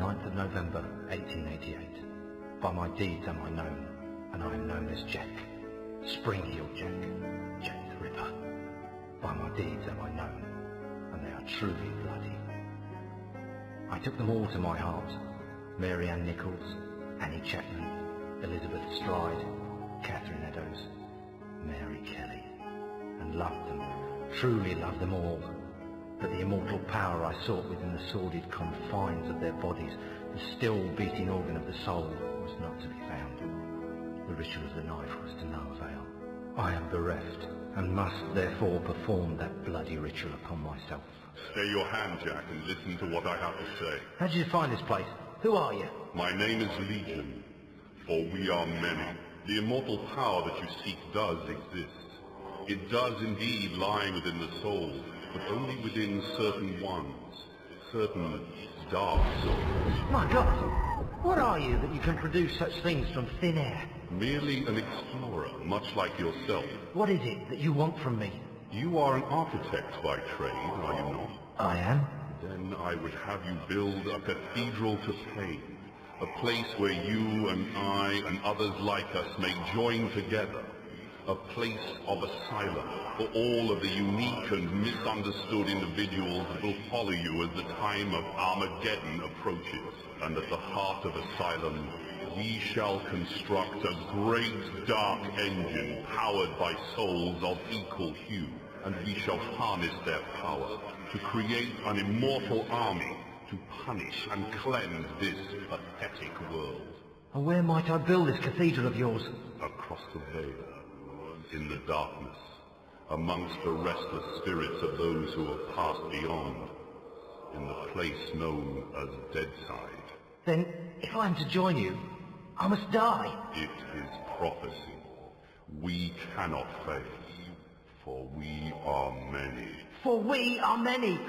9th of November, 1888. By my deeds am I known, and I am known as Jack. Spring-heeled Jack. Jack the Ripper. By my deeds am I known, and they are truly bloody. I took them all to my heart. Mary Ann Nichols, Annie Chapman, Elizabeth Stride, Catherine Eddowes, Mary Kelly, and loved them, truly loved them all. But the immortal power I sought within the sordid confines of their bodies, the still beating organ of the soul, was not to be found. The ritual of the knife was to no avail. I am bereft, and must therefore perform that bloody ritual upon myself. Stay your hand, Jack, and listen to what I have to say. How did you find this place? Who are you? My name is Legion, for we are many. The immortal power that you seek does exist. It does indeed lie within the soul, but only within certain ones, certain dark souls. My God! What are you that you can produce such things from thin air? Merely an explorer, much like yourself. What is it that you want from me? You are an architect by trade, are you not? I am. Then I would have you build a cathedral to pain, a place where you and I and others like us may join together, a place of asylum for all of the unique and misunderstood individuals that will follow you as the time of Armageddon approaches. And at the heart of asylum, we shall construct a great dark engine powered by souls of equal hue, and we shall harness their power to create an immortal army to punish and cleanse this pathetic world. And where might I build this cathedral of yours? Across the veil, in the darkness, amongst the restless spirits of those who have passed beyond, in the place known as Deadside. Then, if I am to join you, I must die. It is prophecy. We cannot fail, for we are many. For we are many.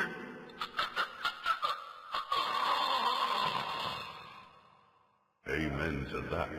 Amen to that.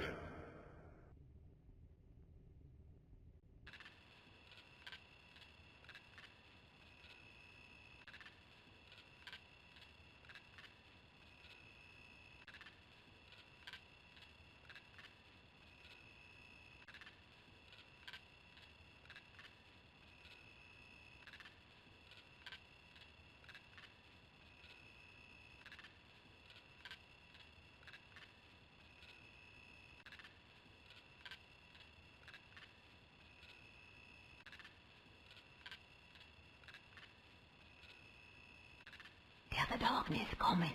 The darkness coming.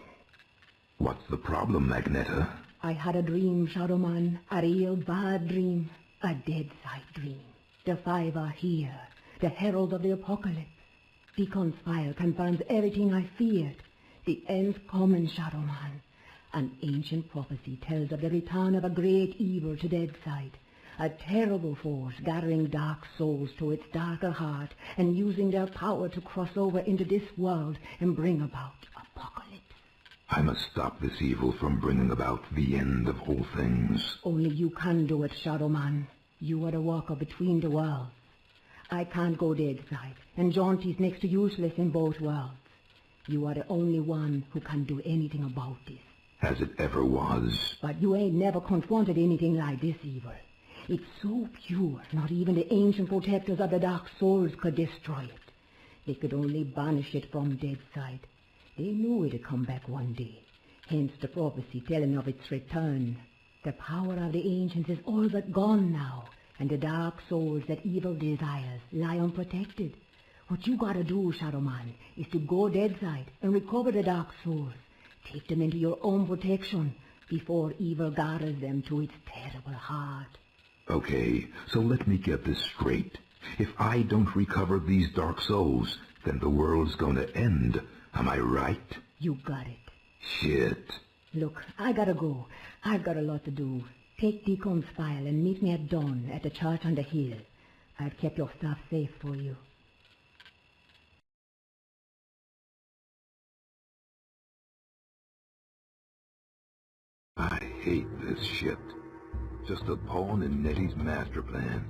What's the problem, Magneta? I had a dream, Shadowman. A real bad dream. A dead-side dream. The five are here. The herald of the apocalypse. Deacon's file confirms everything I feared. The end's coming, Shadowman. An ancient prophecy tells of the return of a great evil to Deadside. A terrible force gathering dark souls to its darker heart and using their power to cross over into this world and bring about apocalypse. I must stop this evil from bringing about the end of all things. Only you can do it, Shadowman. You are the walker between the worlds. I can't go Deadside, and Jaunty's next to useless in both worlds. You are the only one who can do anything about this. As it ever was. But you ain't never confronted anything like this evil. It's so pure, not even the ancient protectors of the Dark Souls could destroy it. They could only banish it from Deadside. They knew it'd come back one day, hence the prophecy telling of its return. The power of the ancients is all but gone now, and the Dark Souls that evil desires lie unprotected. What you gotta do, Shadowman, is to go Deadside and recover the Dark Souls. Take them into your own protection before evil gathers them to its terrible heart. Okay, so let me get this straight. If I don't recover these dark souls, then the world's gonna end. Am I right? You got it. Shit. Look, I gotta go. I've got a lot to do. Take Deacon's file and meet me at dawn at the church on the hill. I've kept your stuff safe for you. I hate this shit. Just a pawn in Nettie's master plan.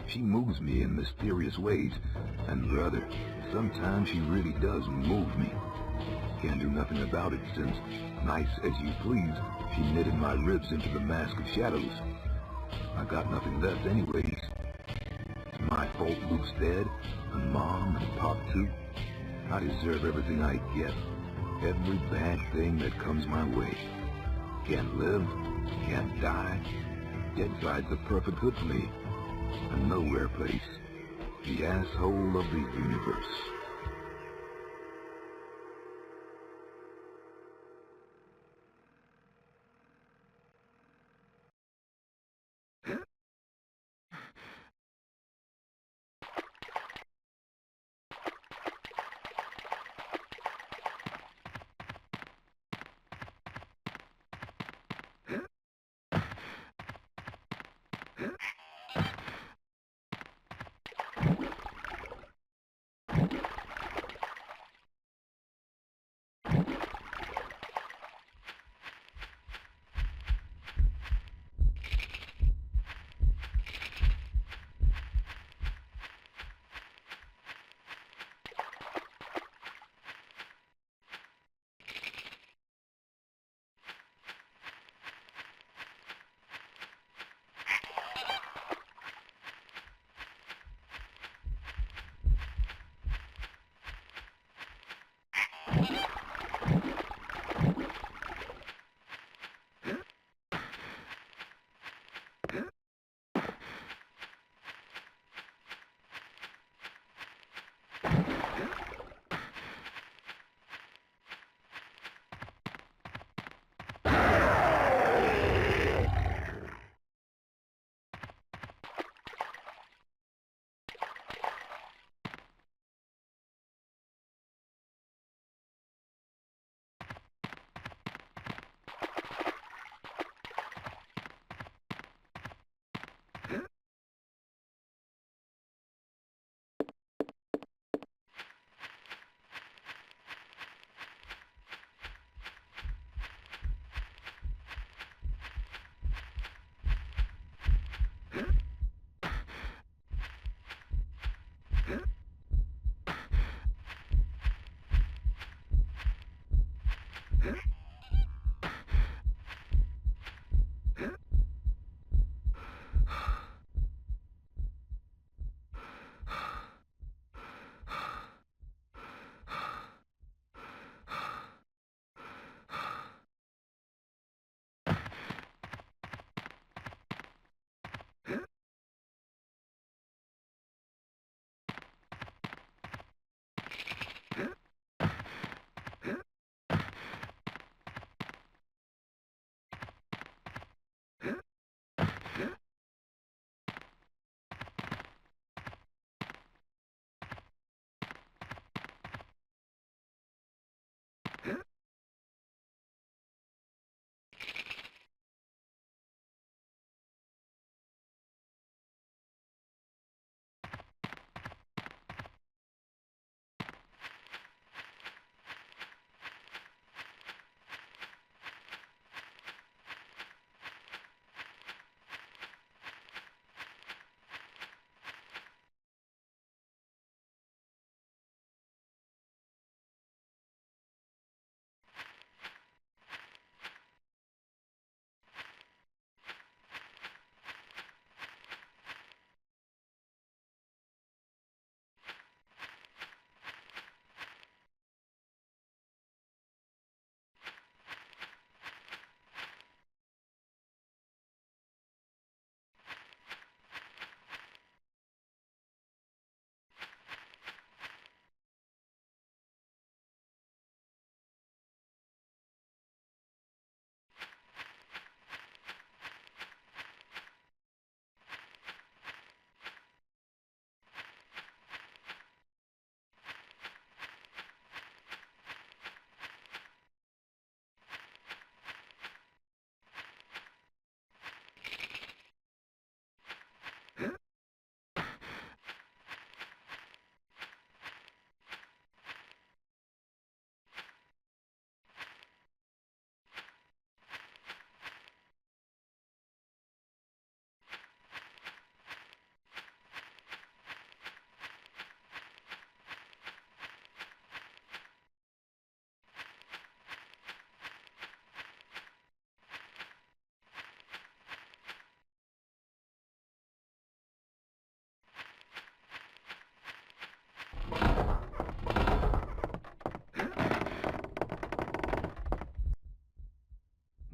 She moves me in mysterious ways, and brother, sometimes she really does move me. Can't do nothing about it since, nice as you please, she knitted my ribs into the mask of shadows. I got nothing left anyways. It's my fault Luke's dead, and Mom and Pop too. I deserve everything I get. Every bad thing that comes my way. Can't live, can't die. Deadside's the perfect hood for me. A nowhere place. The asshole of the universe.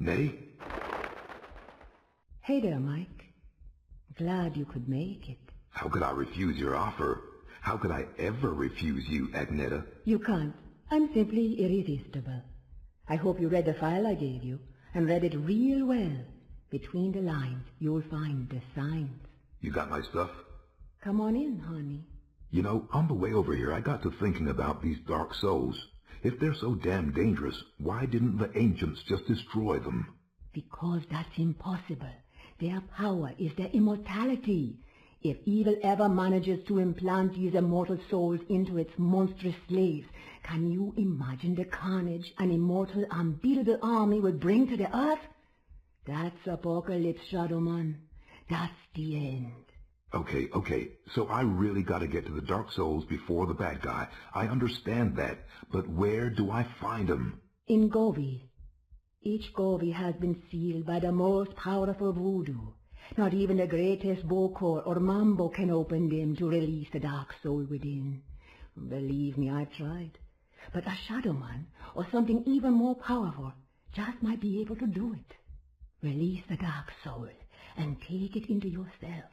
Nay? Hey there, Mike. Glad you could make it. How could I refuse your offer? How could I ever refuse you, Agneta? You can't. I'm simply irresistible. I hope you read the file I gave you, and read it real well. Between the lines, you'll find the signs. You got my stuff? Come on in, honey. You know, on the way over here, I got to thinking about these dark souls. If they're so damn dangerous, why didn't the ancients just destroy them? Because that's impossible. Their power is their immortality. If evil ever manages to implant these immortal souls into its monstrous slaves, can you imagine the carnage an immortal, unbeatable army would bring to the earth? That's apocalypse, Shadowman. That's the end. Okay, so I really gotta get to the Dark Souls before the bad guy. I understand that, but where do I find him? In Gobi. Each Gobi has been sealed by the most powerful voodoo. Not even the greatest Bokor or Mambo can open them to release the Dark Soul within. Believe me, I've tried. But a Shadowman, or something even more powerful, just might be able to do it. Release the Dark Soul, and take it into yourself.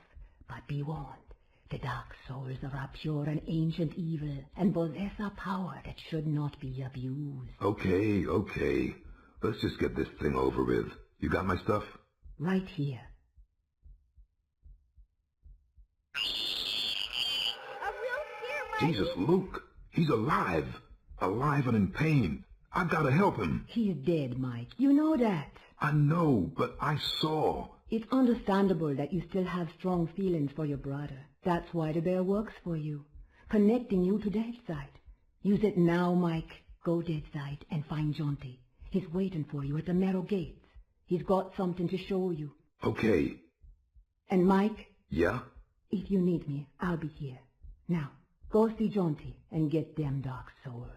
But be warned, the Dark Souls are a pure and ancient evil, and possess a power that should not be abused. Okay. Let's just get this thing over with. You got my stuff? Right here. Jesus, Luke! He's alive! Alive and in pain. I gotta help him. He's dead, Mike. You know that. I know, but I saw. It's understandable that you still have strong feelings for your brother. That's why the bear works for you, connecting you to Deadside. Use it now, Mike. Go Deadside and find Jonty. He's waiting for you at the narrow gates. He's got something to show you. Okay. And Mike? Yeah? If you need me, I'll be here. Now, go see Jonty and get them Dark Souls.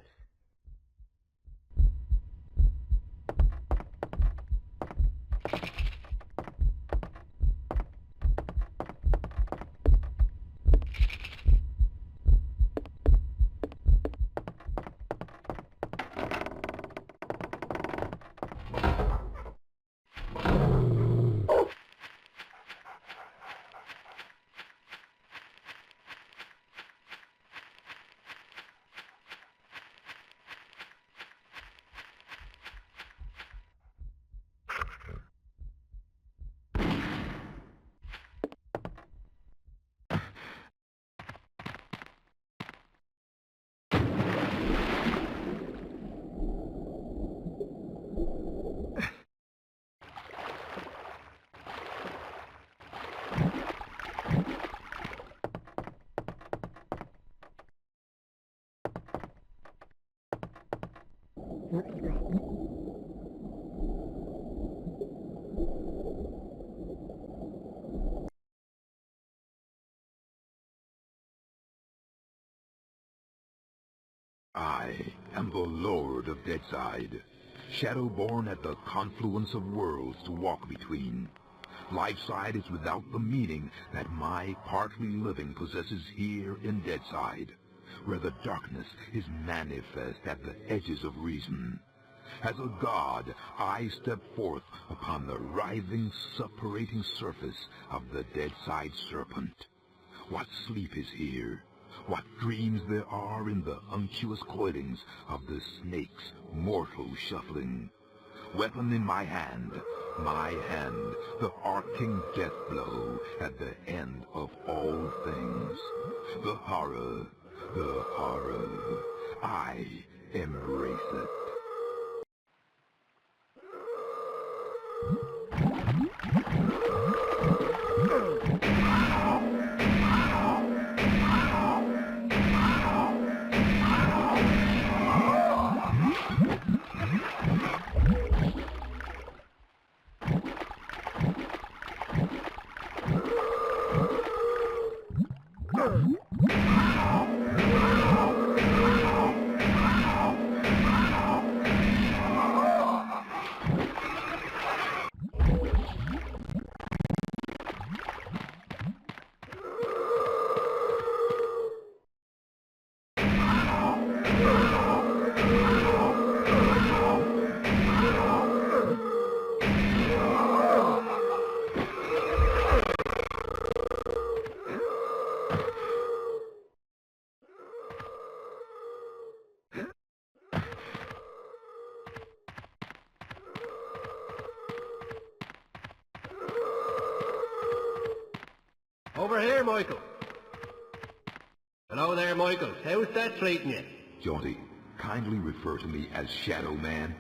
I am the Lord of Deadside, Shadowborn at the confluence of worlds to walk between. Lifeside is without the meaning that my partly living possesses here in Deadside, where the darkness is manifest at the edges of reason. As a god, I step forth upon the writhing, suppurating surface of the Deadside serpent. What sleep is here? What dreams there are in the unctuous coilings of the snake's mortal shuffling. Weapon in my hand, the arcing death blow at the end of all things. The horror, I embrace it. over here, Michael. Hello there, Michael. How's that treating you? Jaunty, kindly refer to me as Shadowman.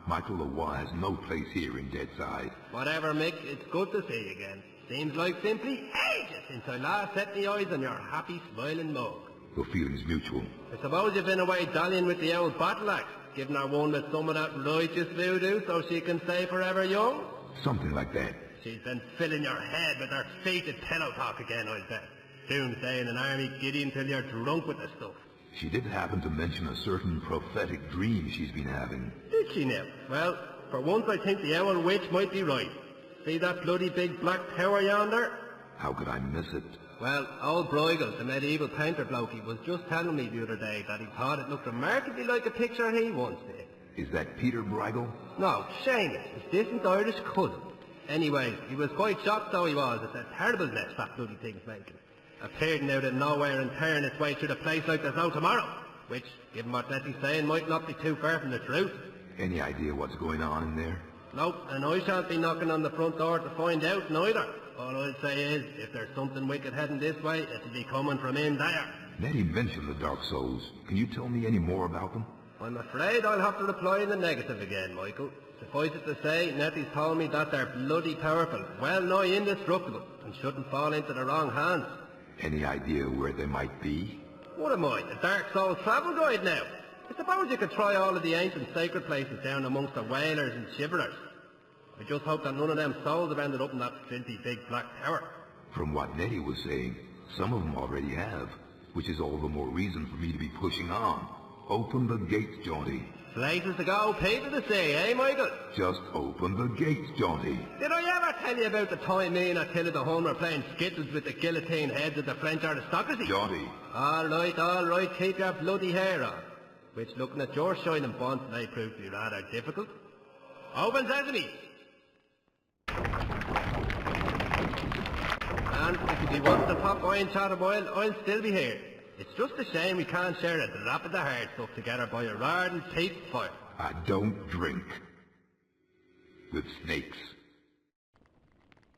Michael Lawa has no place here in Deadside. Whatever, Mick. It's good to see you again. Seems like simply ages since I last set my eyes on your happy, smiling mug. The feeling's mutual. I suppose you've been away dallying with the old battle axe, giving her one with some of that righteous voodoo so she can stay forever young? Something like that. She's been filling your head with her fated pillow talk again, I'll bet. Soon staying an army giddy until you're drunk with the stuff. She did happen to mention a certain prophetic dream she's been having. Did she now? Well, for once I think the owl witch might be right. See that bloody big black tower yonder? How could I miss it? Well, old Bruegel, the medieval painter blokey, was just telling me the other day that he thought it looked remarkably like a picture he once did. Is that Peter Bruegel? No, Seamus, his distant Irish cousin. Anyway, he was quite shocked though he was at the terrible mess that bloody thing's making. Appearing out of nowhere and tearing its way through the place like there's no tomorrow. Which, given what Nettie's saying, might not be too far from the truth. Any idea what's going on in there? Nope, and I shan't be knocking on the front door to find out neither. All I'll say is, if there's something wicked heading this way, it'll be coming from in there. Nettie mentioned the Dark Souls. Can you tell me any more about them? I'm afraid I'll have to reply in the negative again, Michael. Suffice it to say, Nettie's told me that they're bloody powerful, well nigh indestructible, and shouldn't fall into the wrong hands. Any idea where they might be? What am I, the Dark Souls travel guide now? I suppose you could try all of the ancient sacred places down amongst the whalers and shiverers. I just hope that none of them souls have ended up in that filthy big black tower. From what Nettie was saying, some of them already have, which is all the more reason for me to be pushing on. Open the gates, Jaunty. Places to go, people to see, eh, Michael? Just open the gates, Jaunty. Did I ever tell you about the time me and Attila the Hun were playing skittles with the guillotine heads of the French aristocracy? Jaunty. All right, keep your bloody hair on. Which, looking at your shining bonds today, proved to be rather difficult. Open sesame! And if you want to pop by and chat a while, I'll still be here. It's just a shame we can't share a drop of the hard stuff together by a roaring peat fire. I don't drink with snakes.